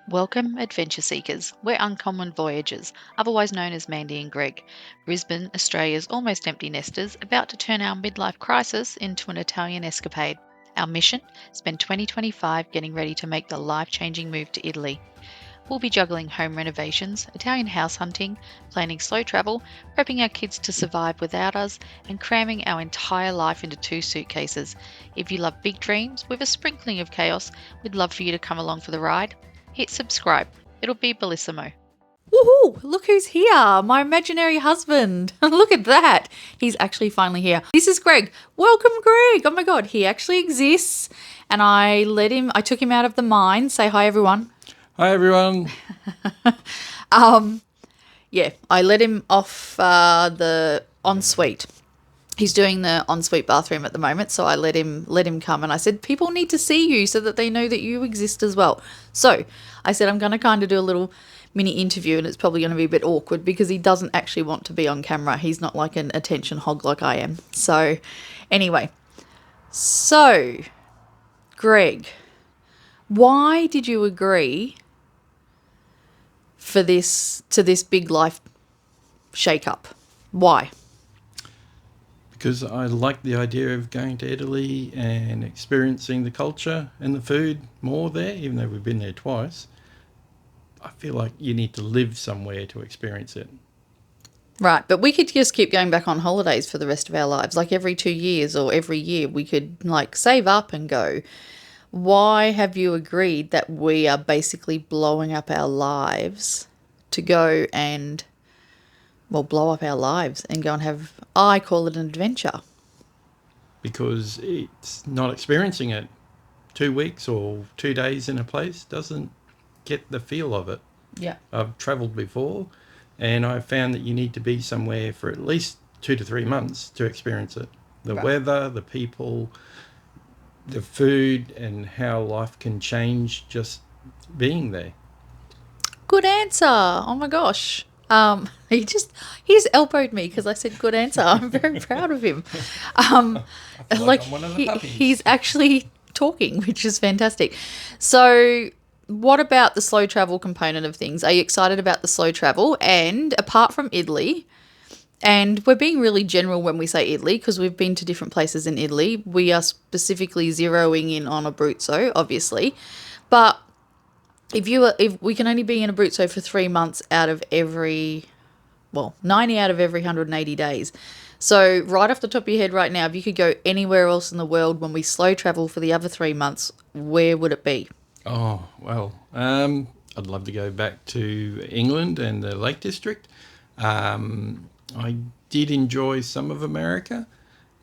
Welcome, adventure seekers. We're Uncommon Voyagers, otherwise known as Mandy and Greg, Brisbane, Australia's almost empty nesters, about to turn our midlife crisis into an Italian escapade. Our mission? Spend 2025 getting ready to make the life-changing move to Italy. We'll be juggling home renovations, Italian house hunting, planning slow travel, prepping our kids to survive without us, and cramming our entire life into 2 suitcases. If you love big dreams with a sprinkling of chaos, we'd love for you to come along for the ride. Hit subscribe. It'll be bellissimo. Woohoo! Look who's here! My imaginary husband. Look at that. He's actually finally here. This is Greg. Welcome, Greg. Oh my god, he actually exists. And I took him out of the mine. Say hi, everyone. Hi, everyone. Yeah, I let him off the ensuite. He's doing the ensuite bathroom at the moment, so I let him come, and I said people need to see you so that they know that you exist as well. So I said I'm going to kind of do a little mini interview, and it's probably going to be a bit awkward because he doesn't actually want to be on camera. He's not like an attention hog like I am. So anyway, Greg, why did you agree to this big life shake-up? Why? Because I like the idea of going to Italy and experiencing the culture and the food more there, even though we've been there twice. I feel like you need to live somewhere to experience it. Right, but we could just keep going back on holidays for the rest of our lives. Like every 2 years or every year, we could like save up and go. Why have you agreed that we are basically blowing up our lives to go and, well, blow up our lives and go and have, I call it an adventure? Because it's not experiencing it. 2 weeks or 2 days in a place doesn't get the feel of it. Yeah. I've travelled before, and I've found that you need to be somewhere for at least 2 to 3 months to experience it. The weather, the people, the food, and how life can change just being there. Good answer. Oh my gosh. He's elbowed me because I said good answer. I'm very proud of him. I'm one of the puppies. He's actually talking, which is fantastic. So what about the slow travel component of things? Are you excited about the slow travel? And apart from Italy, and we're being really general when we say Italy because we've been to different places in Italy. We are specifically zeroing in on Abruzzo, obviously. But if we can only be in Abruzzo for 3 months out of 90 out of every 180 days. So right off the top of your head right now, if you could go anywhere else in the world when we slow travel for the other 3 months, where would it be? Oh, well, I'd love to go back to England and the Lake District. I did enjoy some of America.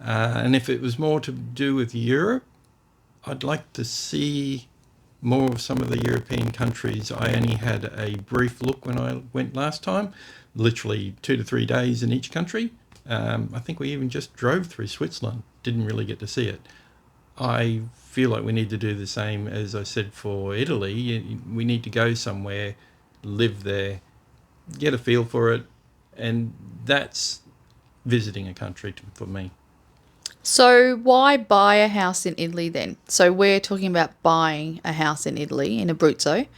And if it was more to do with Europe, I'd like to see more of some of the European countries. I only had a brief look when I went last time, literally 2 to 3 days in each country. I think we even just drove through Switzerland, didn't really get to see it. I feel like we need to do the same, as I said, for Italy. We need to go somewhere, live there, get a feel for it, and that's visiting a country for me. So why buy a house in Italy then? So we're talking about buying a house in Italy, in Abruzzo.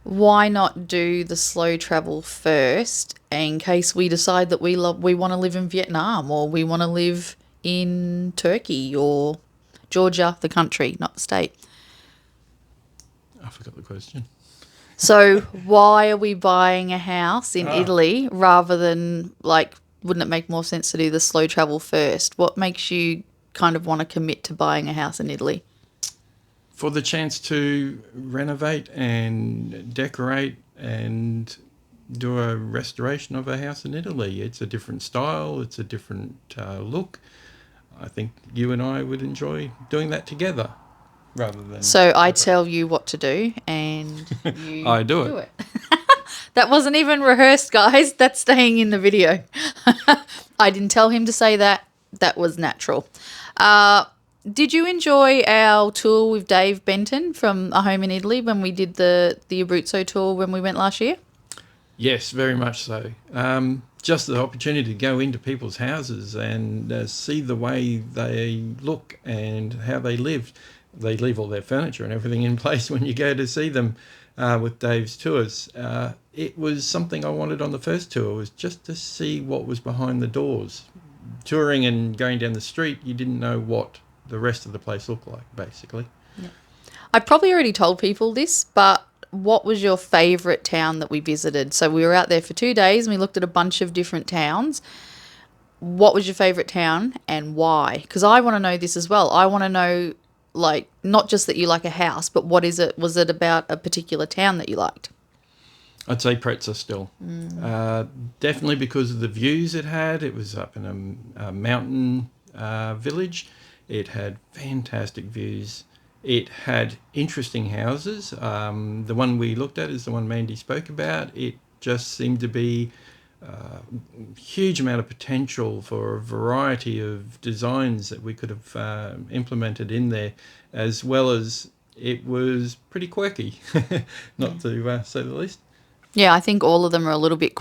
Why not do the slow travel first in case we decide that we want to live in Vietnam or we want to live in Turkey or Georgia, the country, not the state? I forgot the question. So why are we buying a house in Italy rather than, like, wouldn't it make more sense to do the slow travel first? What makes you kind of want to commit to buying a house in Italy? For the chance to renovate and decorate and do a restoration of a house in Italy. It's a different style. It's a different look. I think you and I would enjoy doing that together rather than... So I tell you what to do and you I do it. That wasn't even rehearsed, guys. That's staying in the video. I didn't tell him to say that. That was natural. Did you enjoy our tour with Dave Benton from A Home in Italy when we did the Abruzzo tour when we went last year? Yes, very much so. Just the opportunity to go into people's houses and see the way they look and how they live. they leave all their furniture and everything in place when you go to see them with Dave's tours. It was something I wanted on the first tour, was just to see what was behind the doors. Touring and going down the street, you didn't know what the rest of the place looked like, basically. I probably already told people this, but what was your favourite town that we visited? So we were out there for 2 days and we looked at a bunch of different towns. What was your favourite town and why? Because I want to know this as well. I want to know, like, not just that you like a house, but what is it? Was it about a particular town that you liked? I'd say Pretzer still. Definitely because of the views it had. It was up in a mountain village. It had fantastic views. It had interesting houses. The one we looked at is the one Mandy spoke about. It just seemed to be a huge amount of potential for a variety of designs that we could have implemented in there, as well as it was pretty quirky, not to say the least. Yeah, I think all of them are a little bit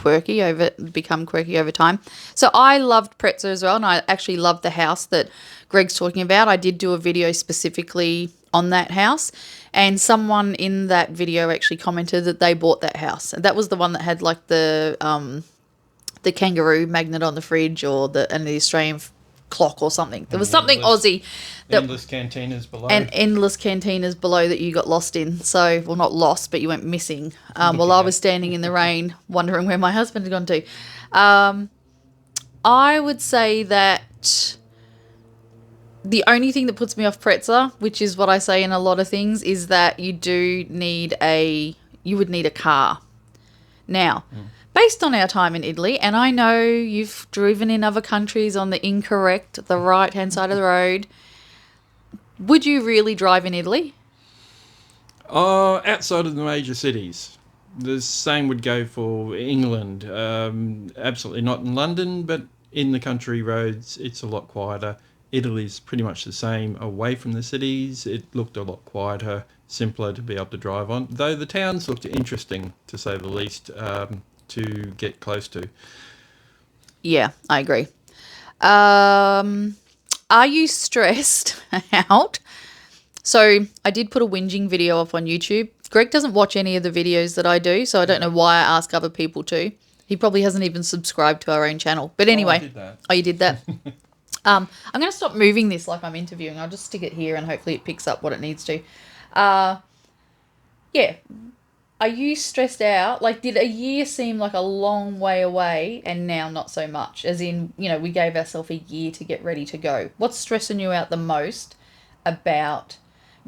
become quirky over time. So I loved Pretzer as well, and I actually loved the house that Greg's talking about. I did do a video specifically on that house, and someone in that video actually commented that they bought that house. And that was the one that had like the kangaroo magnet on the fridge, or the Australian clock or something. There was something Aussie. Endless cantinas below. And endless cantinas below that you got lost in. So, well, not lost, but you went missing while I was standing in the rain wondering where my husband had gone to. I would say that the only thing that puts me off Pretzer, which is what I say in a lot of things, is that you would need a car. Now, based on our time in Italy, and I know you've driven in other countries on the right-hand side of the road, would you really drive in Italy? Outside of the major cities. The same would go for England. Absolutely not in London, but in the country roads, it's a lot quieter. Italy's pretty much the same away from the cities. It looked a lot quieter, simpler to be able to drive on, though the towns looked interesting, to say the least, to get close to. Yeah, I agree. Are you stressed out? So I did put a whinging video up on YouTube. Greg doesn't watch any of the videos that I do, so I don't know why I ask other people to. He probably hasn't even subscribed to our own channel. But anyway. I did that. Oh, you did that? I'm going to stop moving this like I'm interviewing. I'll just stick it here and hopefully it picks up what it needs to. Yeah. Are you stressed out? Like, did a year seem like a long way away and now not so much? As in, we gave ourselves a year to get ready to go. What's stressing you out the most about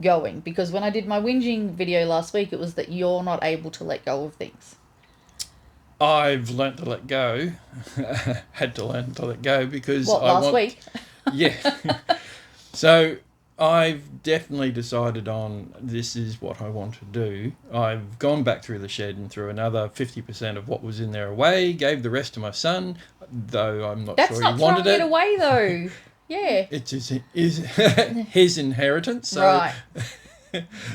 going? Because when I did my whinging video last week, it was that you're not able to let go of things. I've learnt to let go. Had to learn to let go because last week? Yeah. So I've definitely decided on this is what I want to do. I've gone back through the shed and threw another 50% of what was in there away, gave the rest to my son, though I'm not That's sure not he wanted throwing it. it away, though. Yeah. It's his inheritance. So Right.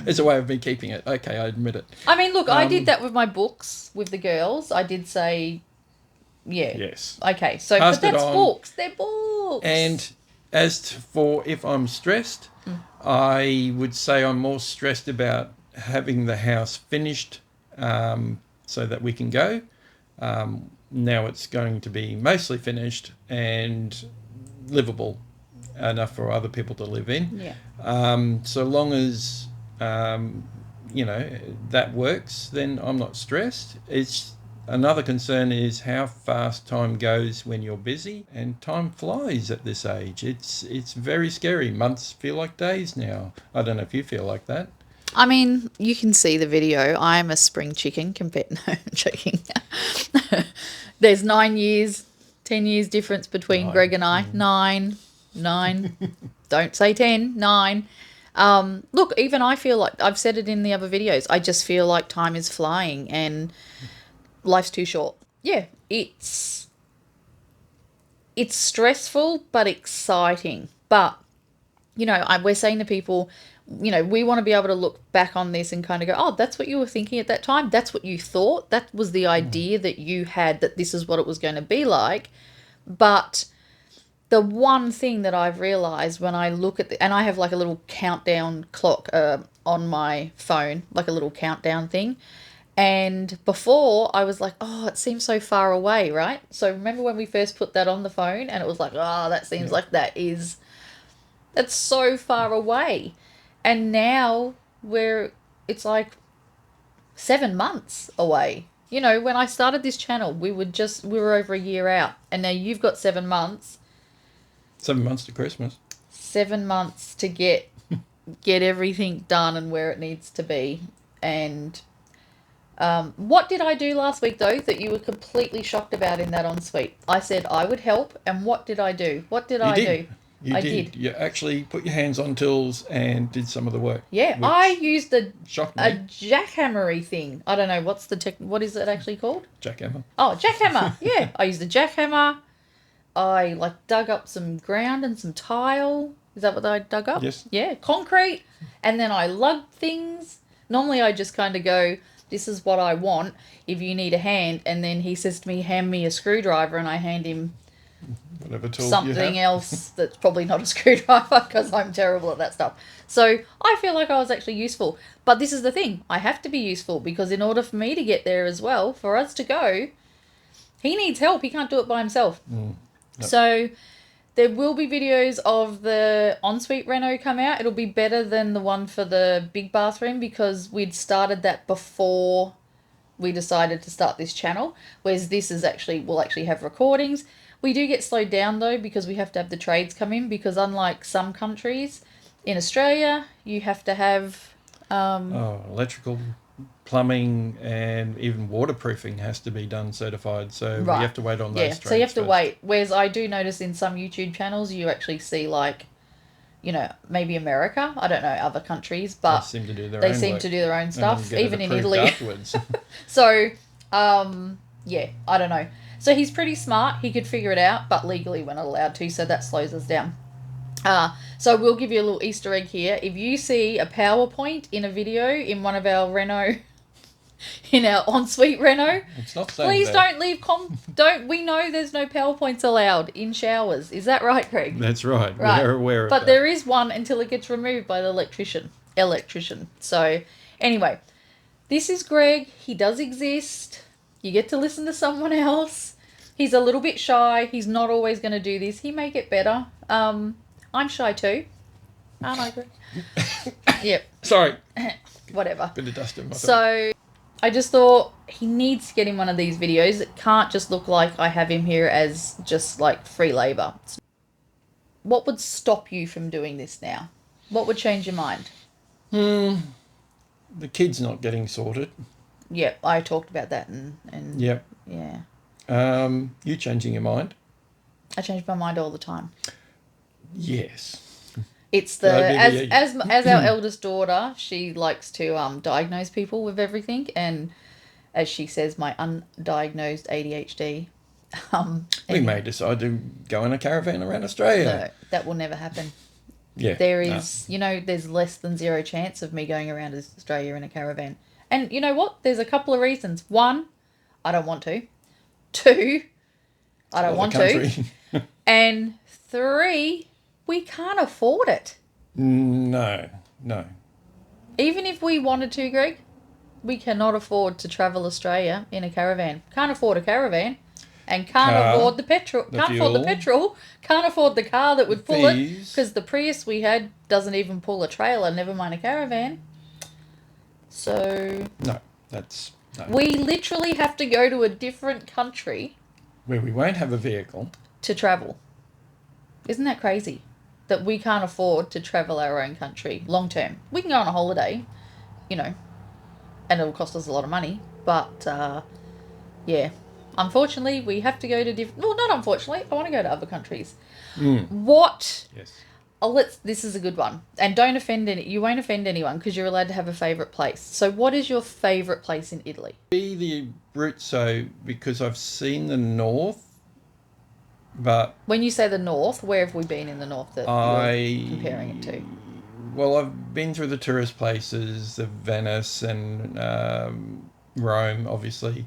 it's a way of me keeping it. Okay, I admit it. I mean, look, I did that with my books with the girls. I did say, yeah. Yes. Okay, so Passed but it that's on. books. They're books. And for if I'm stressed, I would say I'm more stressed about having the house finished so that we can go. Now it's going to be mostly finished and livable enough for other people to live in. Yeah. So long as, that works, then I'm not stressed. Another concern is how fast time goes when you're busy, and time flies at this age. It's very scary. Months feel like days now. I don't know if you feel like that. I mean, you can see the video. I'm a spring chicken compared... No, I'm joking. There's 9 years, 10 years difference between Greg and I. 9. Don't say 10. 9. Look, even I feel like... I've said it in the other videos. I just feel like time is flying and life's too short. Yeah, it's stressful but exciting. But, we're saying to people... we want to be able to look back on this and kind of go, oh, that's what you were thinking at that time. That's what you thought. That was the idea that you had, that this is what it was going to be like. But the one thing that I've realized when I look at and I have like a little countdown clock on my phone, like a little countdown thing. And before I was like, oh, it seems so far away, right? So remember when we first put that on the phone and it was like, oh, that seems like that's so far away. And now it's like 7 months away. You know, when I started this channel, we were over a year out. And now you've got 7 months. 7 months to Christmas. 7 months to get everything done and where it needs to be. And what did I do last week, though, that you were completely shocked about in that ensuite? I said I would help, and what did I do? What did I do? You did. You actually put your hands on tools and did some of the work. Yeah, I used a jackhammery thing. I don't know, what is it actually called? Jackhammer. Oh, jackhammer. Yeah, I used a jackhammer. I dug up some ground and some tile. Is that what I dug up? Yes. Yeah, concrete. And then I lugged things. Normally I just kind of go, this is what I want if you need a hand. And then he says to me, hand me a screwdriver, and I hand him whatever tool something else that's probably not a screwdriver because I'm terrible at that stuff. So I feel like I was actually useful. But this is the thing. I have to be useful because in order for me to get there as well, for us to go, he needs help. He can't do it by himself. Yep. So there will be videos of the ensuite reno come out. It'll be better than the one for the big bathroom because we'd started that before we decided to start this channel. Whereas this we'll actually have recordings. We do get slowed down though because we have to have the trades come in because unlike some countries, in Australia you have to have electrical, plumbing, and even waterproofing has to be done certified. So right. We have to wait on those trades so you have to first. wait. Whereas I do notice in some YouTube channels you actually see maybe America, I don't know, other countries, but they seem to do their own stuff, even in Italy. Afterwards. So, yeah, I don't know. So he's pretty smart. He could figure it out, but legally we're not allowed to, so that slows us down. So we'll give you a little Easter egg here. If you see a PowerPoint in a video in one of our in our ensuite reno, it's not saying please that. don't leave we know there's no PowerPoints allowed in showers. Is that right, Craig? That's right. Right. We're aware of but that. there is one until it gets removed by the electrician. So anyway, this is Greg. He does exist. You get to listen to someone else. He's a little bit shy. He's not always going to do this. He may get better. I'm shy too. Aren't I, Greg? Yep. Sorry. Whatever. Bit of dust in my throat. So I just thought he needs to get in one of these videos. It can't just look like I have him here as just like free labour. What would stop you from doing this now? What would change your mind? The kid's not getting sorted. Yep, I talked about that and Yep. yeah. You changing your mind? I change my mind all the time. Yes. It's as our eldest daughter, she likes to diagnose people with everything, and as she says, my undiagnosed ADHD. We may decide to go in a caravan around Australia. No, that will never happen. Yeah. There is, there's less than zero chance of me going around Australia in a caravan. And you know what? There's a couple of reasons. One, I don't want to. Two, I don't want to. And three, we can't afford it. No. Even if we wanted to, Greg, we cannot afford to travel Australia in a caravan. Can't afford a caravan. And can't afford the petrol. Can't afford the car that would pull it. Because the Prius we had doesn't even pull a trailer, never mind a caravan. So... No. We literally have to go to a different country... Where we won't have a vehicle. ...to travel. Isn't that crazy? That we can't afford to travel our own country long term. We can go on a holiday, and it'll cost us a lot of money. But, yeah... Unfortunately, we have to go to different... Well, not unfortunately. I want to go to other countries. What... Yes. This is a good one. And don't offend you won't offend anyone because you're allowed to have a favourite place. So what is your favourite place in Italy? Be the Abruzzo because I've seen the north, but... When you say the north, where have we been in the north that you're comparing it to? Well, I've been through the tourist places of Venice and Rome, obviously.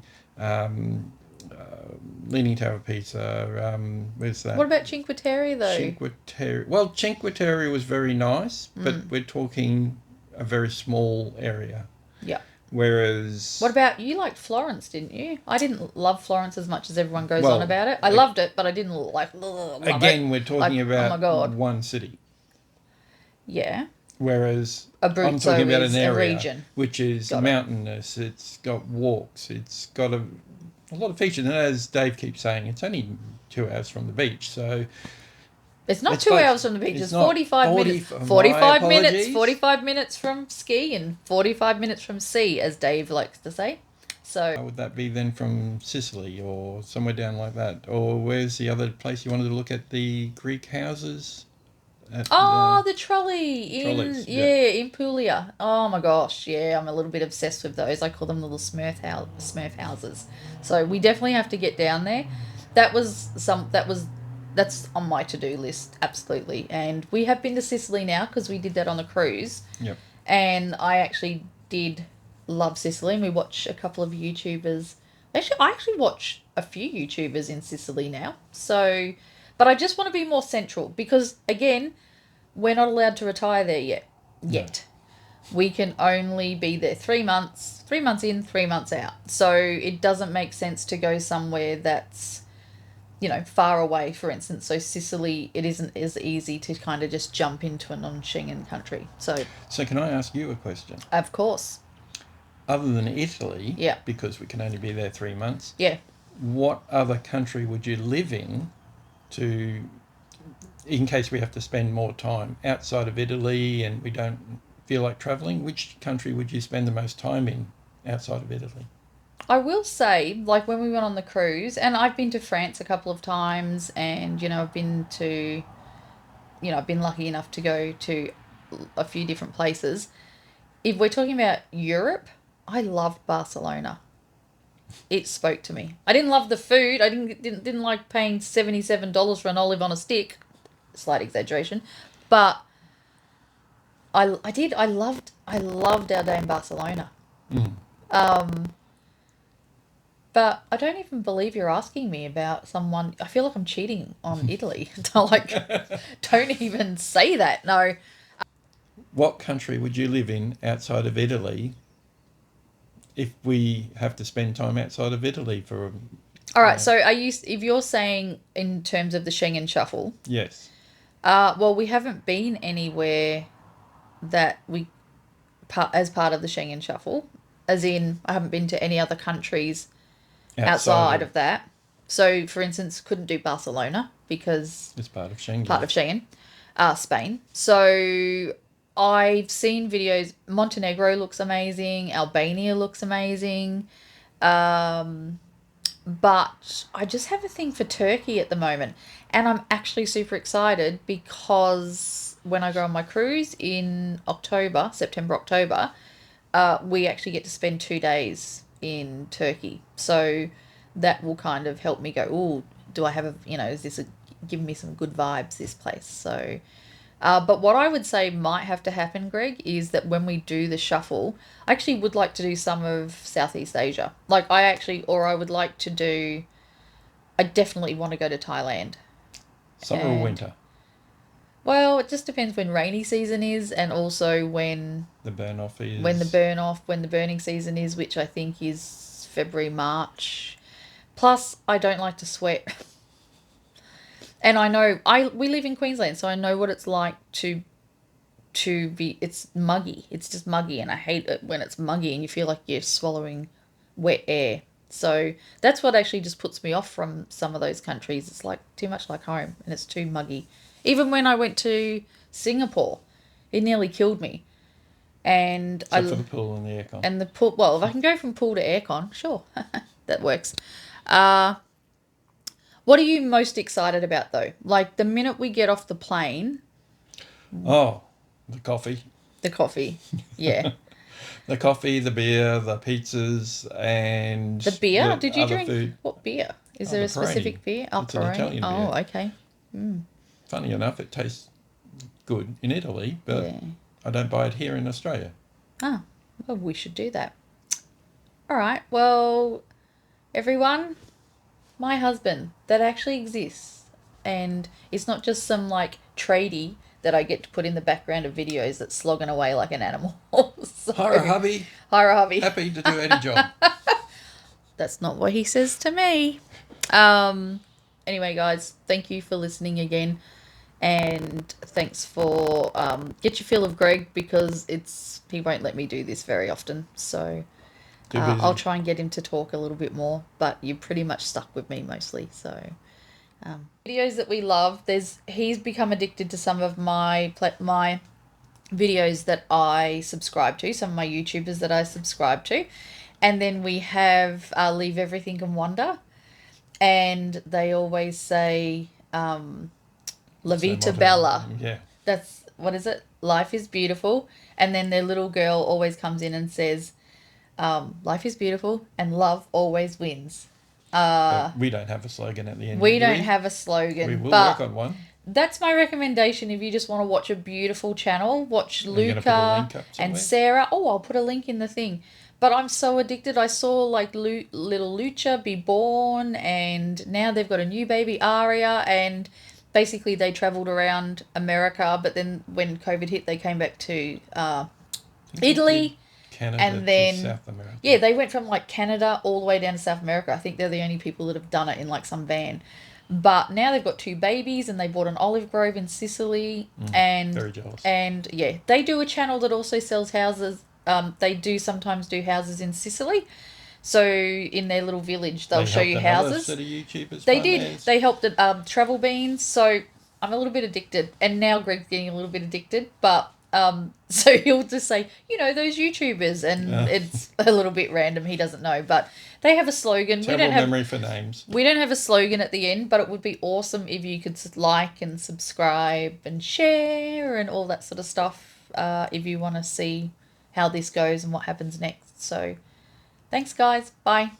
Leaning Tower Pizza. Where's that? What about Cinque Terre though? Cinque Terre. Well, Cinque Terre was very nice, but we're talking a very small area. Yeah. Whereas... What about, you liked Florence, didn't you? I didn't love Florence as much as everyone goes on Well, about it. I loved it, but I didn't love Again, it. we're talking Like, oh my about God. one city. Yeah. Whereas Abruzzo I'm talking about is an a area region. which is Got it. mountainous. It's got walks. It's got a lot of features. And as Dave keeps saying, it's only 2 hours from the beach. So It's not it's 2 close. hours from the beach. It's It's not 45 40 minutes. my 45 minutes. apologies. 45 minutes from ski and 45 minutes from sea, as Dave likes to say. So, How would that be then from Sicily or somewhere down like that? Or where's the other place you wanted to look at the Greek houses? At, the trolley in Trolleys, yeah. in Puglia. Oh my gosh, yeah, I'm a little bit obsessed with those. I call them little Smurf houses. So we definitely have to get down there. That's on my to-do list, absolutely. And we have been to Sicily now because we did that on a cruise. Yep. And I actually did love Sicily, and we watch a couple of YouTubers. Actually, I actually watch a few YouTubers in Sicily now. So, but I just want to be more central because, again, we're not allowed to retire there yet. Yet. We can only be there 3 months, 3 months in, 3 months out. So it doesn't make sense to go somewhere that's, far away, for instance. So Sicily, it isn't as easy to kind of just jump into a non-Schengen country. So can I ask you a question? of course. Other than Italy, Yeah. because we can only be there 3 months, Yeah. what other country would you live in in case we have to spend more time outside of Italy and we don't feel like travelling? Which country would you spend the most time in outside of Italy? I will say, like when we went on the cruise, and I've been to France a couple of times, and I've been lucky enough to go to a few different places. If we're talking about Europe, I loved Barcelona. It spoke to me. I didn't love the food. I didn't like paying $77 for an olive on a stick. Slight exaggeration, but I did. I loved our day in Barcelona. But I don't even believe you're asking me about someone. I feel like I'm cheating on Italy. Don't even say that. No. What country would you live in outside of Italy if we have to spend time outside of Italy for... All right. So if you're saying in terms of the Schengen shuffle, Yes. well, we haven't been anywhere that as part of the Schengen shuffle, as in I haven't been to any other countries outside of that. So, for instance, couldn't do Barcelona because It's part of Schengen. Spain. So I've seen videos. Montenegro looks amazing. Albania looks amazing. But I just have a thing for Turkey at the moment. And I'm actually super excited because when I go on my cruise in September, October, we actually get to spend 2 days in Turkey. So that will kind of help me go, oh, do I have is this giving me some good vibes, this place? So, but what I would say might have to happen, Greg, is that when we do the shuffle, I actually would like to do some of Southeast Asia. I definitely want to go to Thailand. Summer or winter? Well, it just depends when rainy season is, and also when The burn off is... when the burning season is, which I think is February, March. Plus, I don't like to sweat. And I know we live in Queensland, so I know what it's like to be. It's muggy. It's just muggy, and I hate it when it's muggy and you feel like you're swallowing wet air. So that's what actually just puts me off from some of those countries. It's like too much like home, and it's too muggy. Even when I went to Singapore, it nearly killed me. And for the pool and the aircon. And the pool. Well, if I can go from pool to aircon, sure, that works. What are you most excited about though? Like the minute we get off the plane. Oh, the coffee. The coffee, yeah. The coffee, the beer, the pizzas, and the beer. Did you drink food. What beer? Is there a specific beer? It's an Italian beer. Oh, okay. Funny enough, it tastes good in Italy, but I don't buy it here in Australia. Ah, well, we should do that. All right. Well, everyone, my husband that actually exists, and it's not just some like tradie that I get to put in the background of videos that's slogging away like an animal. So, Hira hubby, Hira hubby. happy to do any job. That's not what he says to me. Anyway, guys, thank you for listening again, and thanks for get your fill of Greg, because he won't let me do this very often. So Too busy. I'll try and get him to talk a little bit more, but you're pretty much stuck with me mostly. So videos that we love. He's become addicted to some of my videos that I subscribe to, some of my YouTubers that I subscribe to. And then we have Leave Everything and Wonder. And they always say La Vita Bella. Yeah. That's, what is it? Life is beautiful. And then their little girl always comes in and says, life is beautiful and love always wins. We don't have a slogan at the end. We don't have a slogan. We will but work on one. that's my recommendation. If you just want to watch a beautiful channel, watch Luca and somewhere? Sarah. Oh, I'll put a link in the thing. But I'm so addicted. I saw like little Lucha be born, and now they've got a new baby, Aria, and basically they travelled around America. But then when COVID hit, they came back to Italy. Canada and then to South America. Yeah, they went from like Canada all the way down to South America. I think they're the only people that have done it in like some van. But now they've got 2 babies, and they bought an olive grove in Sicily. And very jealous. And yeah, they do a channel that also sells houses. They do sometimes do houses in Sicily. So in their little village, they'll show you houses. Set of YouTubers They did. Theirs. They helped at Travel Beans. So I'm a little bit addicted, and now Greg's getting a little bit addicted. But so he'll just say, those YouTubers, and it's a little bit random. He doesn't know, but they have a slogan. Terrible memory for names. We don't have a slogan at the end, but it would be awesome if you could like and subscribe and share and all that sort of stuff. If you want to see how this goes and what happens next. So, thanks, guys. Bye.